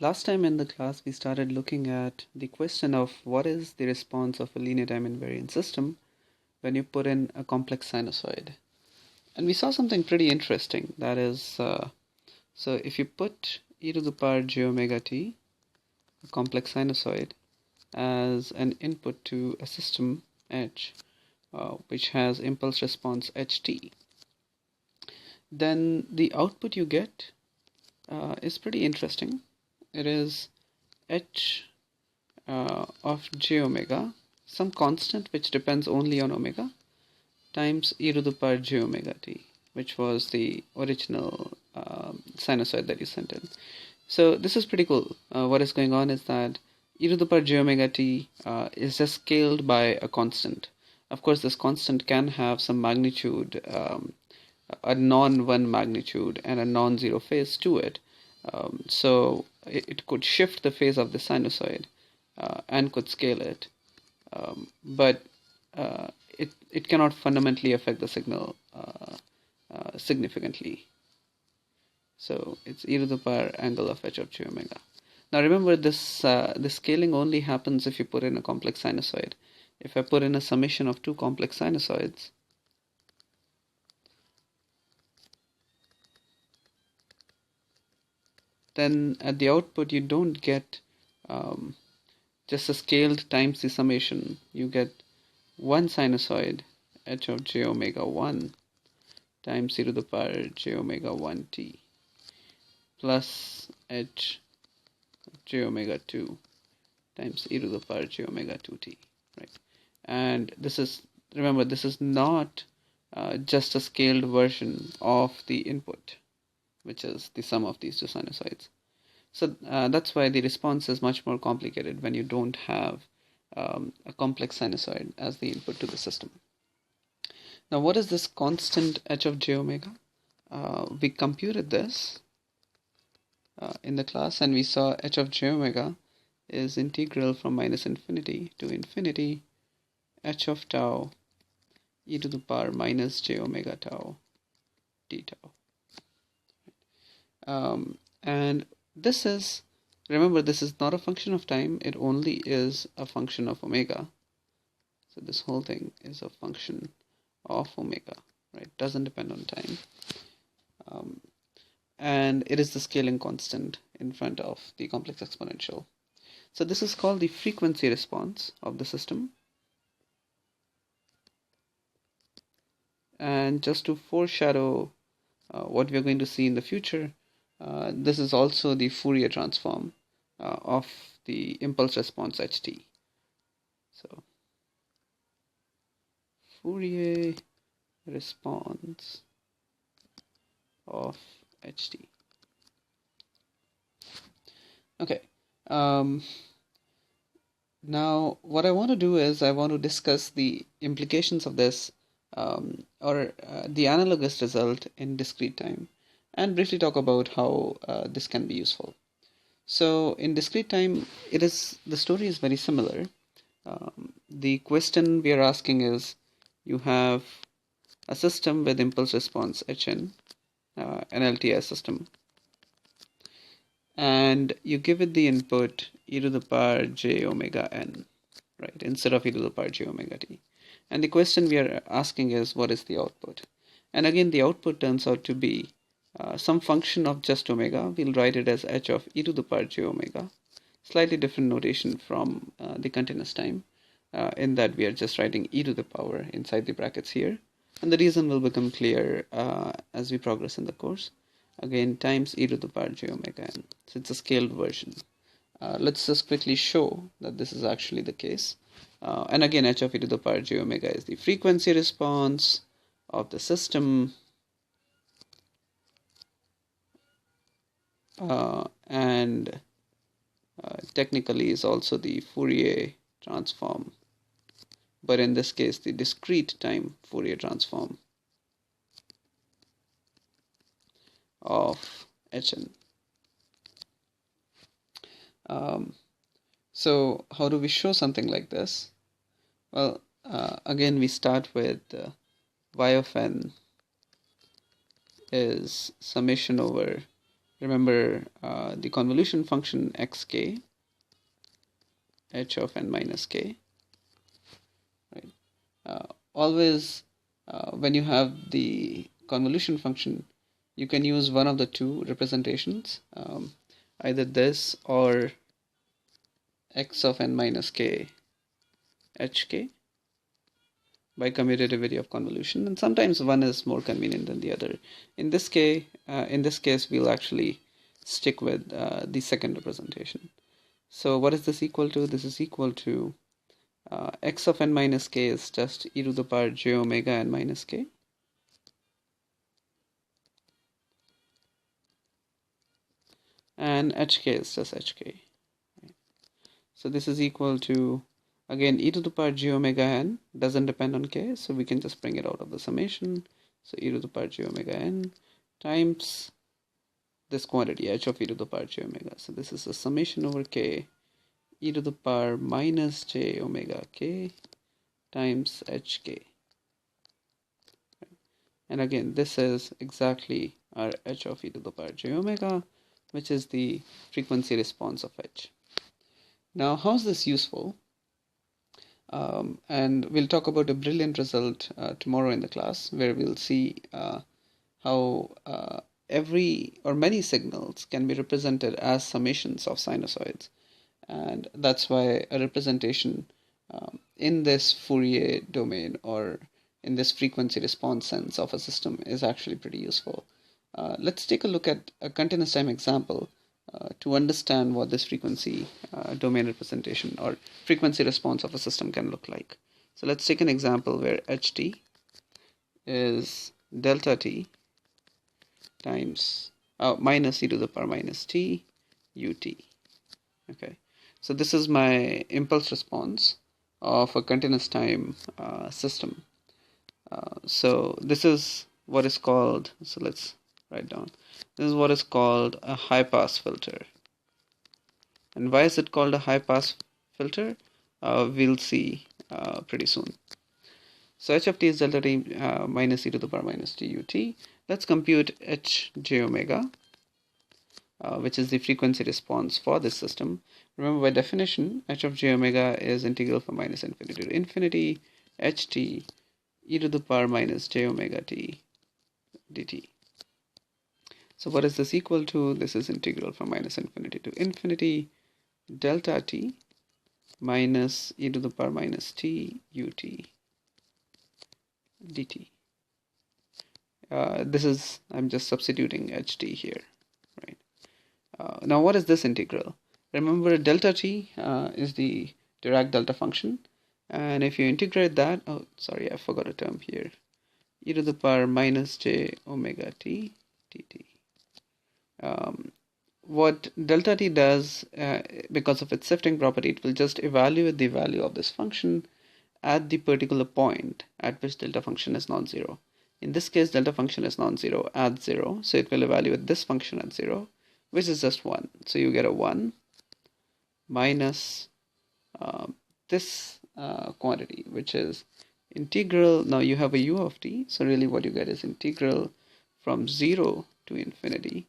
Last time in the class, we started looking at the question of what is the response of a linear time invariant system when you put in a complex sinusoid. And we saw something pretty interesting. That is, so if you put e to the power j omega t, a complex sinusoid, as an input to a system h, which has impulse response ht, then the output you get is pretty interesting. It is h of j omega, some constant which depends only on omega, times e to the power j omega t, which was the original sinusoid that you sent in. So this is pretty cool. What is going on is that e to the power j omega t is just scaled by a constant. Of course, this constant can have some magnitude, a non-1 magnitude and a non-zero phase to it. So it could shift the phase of the sinusoid and could scale it, but it cannot fundamentally affect the signal significantly. So it's e to the power angle of h of j omega. Now remember, this scaling only happens if you put in a complex sinusoid. If I put in a summation of two complex sinusoids, then at the output you don't get just a scaled times the summation. You get one sinusoid h of j omega 1 times e to the power j omega 1 t plus h of j omega 2 times e to the power j omega 2 t, right? And this is, remember, this is not just a scaled version of the input, which is the sum of these two sinusoids. So that's why the response is much more complicated when you don't have a complex sinusoid as the input to the system. Now, what is this constant h of j omega? We computed this in the class, and we saw h of j omega is integral from minus infinity to infinity h of tau e to the power minus j omega tau d tau. And this is, remember, this is not a function of time, it only is a function of omega. So this whole thing is a function of omega, right? Doesn't depend on time. And it is the scaling constant in front of the complex exponential. So this is called the frequency response of the system. And just to foreshadow what we are going to see in the future, this is also the Fourier transform of the impulse response ht. So Fourier response of ht. Okay. Now what I want to do is I want to discuss the implications of this the analogous result in discrete time, and briefly talk about how this can be useful. So in discrete time, the story is very similar. The question we are asking is, you have a system with impulse response hn, an LTI system, and you give it the input e to the power j omega n, right, instead of e to the power j omega t. And the question we are asking is, what is the output? And again, the output turns out to be some function of just omega. We'll write it as h of e to the power j omega. Slightly different notation from the continuous time, in that we are just writing e to the power inside the brackets here. And the reason will become clear as we progress in the course. Again, times e to the power j omega n. So it's a scaled version. Let's just quickly show that this is actually the case. And again, h of e to the power j omega is the frequency response of the system, and technically is also the Fourier transform, but in this case the discrete time Fourier transform of hn. So how do we show something like this? Well, again, we start with y of n is summation over remember the convolution function xk, h of n minus k, right? Always when you have the convolution function, you can use one of the two representations, either this or x of n minus k hk by commutativity of convolution, and sometimes one is more convenient than the other. In this case, we'll actually stick with the second representation. So what is this equal to? This is equal to x of n minus k is just e to the power j omega n minus k, and hk is just hk. So this is equal to, again, e to the power j omega n doesn't depend on k, so we can just bring it out of the summation. So e to the power j omega n times this quantity h of e to the power j omega. So this is a summation over k e to the power minus j omega k times hk. And again, this is exactly our h of e to the power j omega, which is the frequency response of h. Now, how is this useful? And we'll talk about a brilliant result tomorrow in the class, where we'll see how every or many signals can be represented as summations of sinusoids. And that's why a representation in this Fourier domain or in this frequency response sense of a system is actually pretty useful. Let's take a look at a continuous time example to understand what this frequency domain representation or frequency response of a system can look like. So let's take an example where ht is delta t times minus e to the power minus t ut. Okay, so this is my impulse response of a continuous time system. So this is what is called, so let's write down, this is what is called a high pass filter. And why is it called a high pass filter? We'll see pretty soon. So h of t is delta t minus e to the power minus t ut. Let's compute h j omega, which is the frequency response for this system. Remember, by definition, h of j omega is integral from minus infinity to infinity ht e to the power minus j omega t dt. So what is this equal to? This is integral from minus infinity to infinity delta t minus e to the power minus t ut dt. This is, I'm just substituting ht here, right? Now what is this integral? Remember, delta t is the Dirac delta function, and if you integrate that, oh sorry, I forgot a term here, e to the power minus j omega t dt. What delta t does, because of its shifting property, it will just evaluate the value of this function at the particular point at which delta function is non-zero. In this case, delta function is non-zero at 0, so it will evaluate this function at 0, which is just 1. So you get a 1 minus this quantity, which is integral. Now you have a u of t, so really what you get is integral from 0 to infinity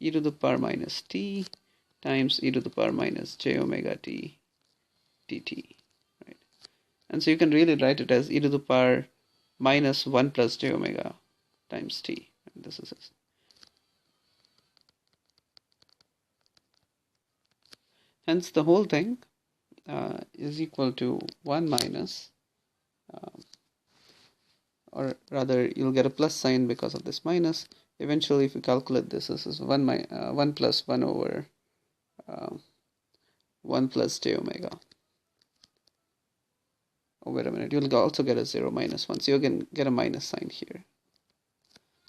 e to the power minus t times e to the power minus j omega t dt, right? And so you can really write it as e to the power minus 1 plus j omega times t, and this is it. Hence the whole thing is equal to 1 minus, or rather you'll get a plus sign because of this minus. Eventually, if you calculate this, this is 1 plus 1 over 1 plus j omega. Oh, wait a minute, you'll also get a 0 minus 1, so you can get a minus sign here.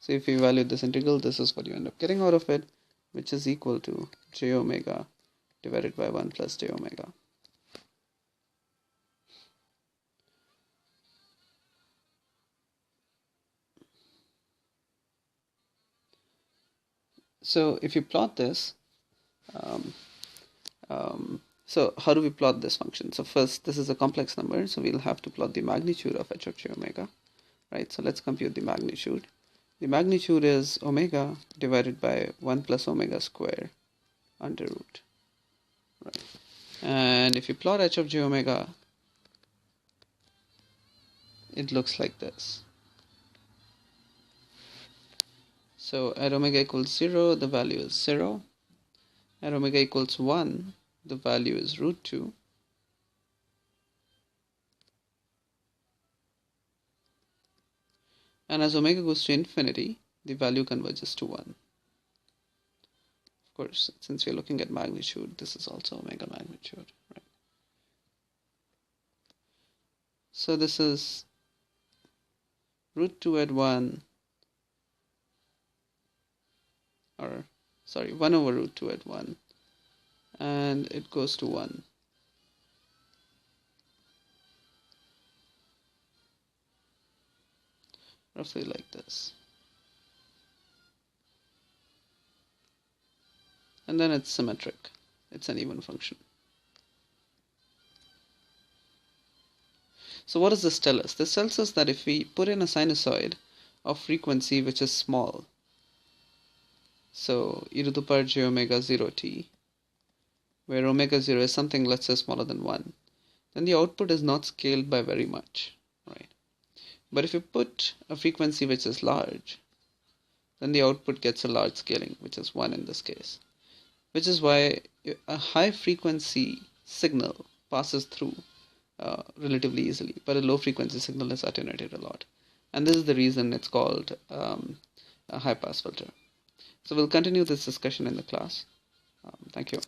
So if you evaluate this integral, this is what you end up getting out of it, which is equal to j omega divided by 1 plus j omega. So if you plot this, so how do we plot this function? So first, this is a complex number, so we'll have to plot the magnitude of h of j omega, right? So let's compute the magnitude. The magnitude is omega divided by 1 plus omega square under root. Right. And if you plot h of j omega, it looks like this. So at omega equals 0, the value is 0. At omega equals 1, the value is root 2. And as omega goes to infinity, the value converges to 1. Of course, since we're looking at magnitude, this is also omega magnitude, right? So this is root 2 at 1, or sorry, 1 over root 2 at 1, and it goes to 1. Roughly like this. And then it's symmetric. It's an even function. So what does this tell us? This tells us that if we put in a sinusoid of frequency which is small, so e to the power j omega 0t, where omega 0 is something, let's say, smaller than 1, then the output is not scaled by very much, right? But if you put a frequency which is large, then the output gets a large scaling, which is 1 in this case. Which is why a high frequency signal passes through relatively easily, but a low frequency signal is attenuated a lot. And this is the reason it's called a high pass filter. So we'll continue this discussion in the class. Thank you.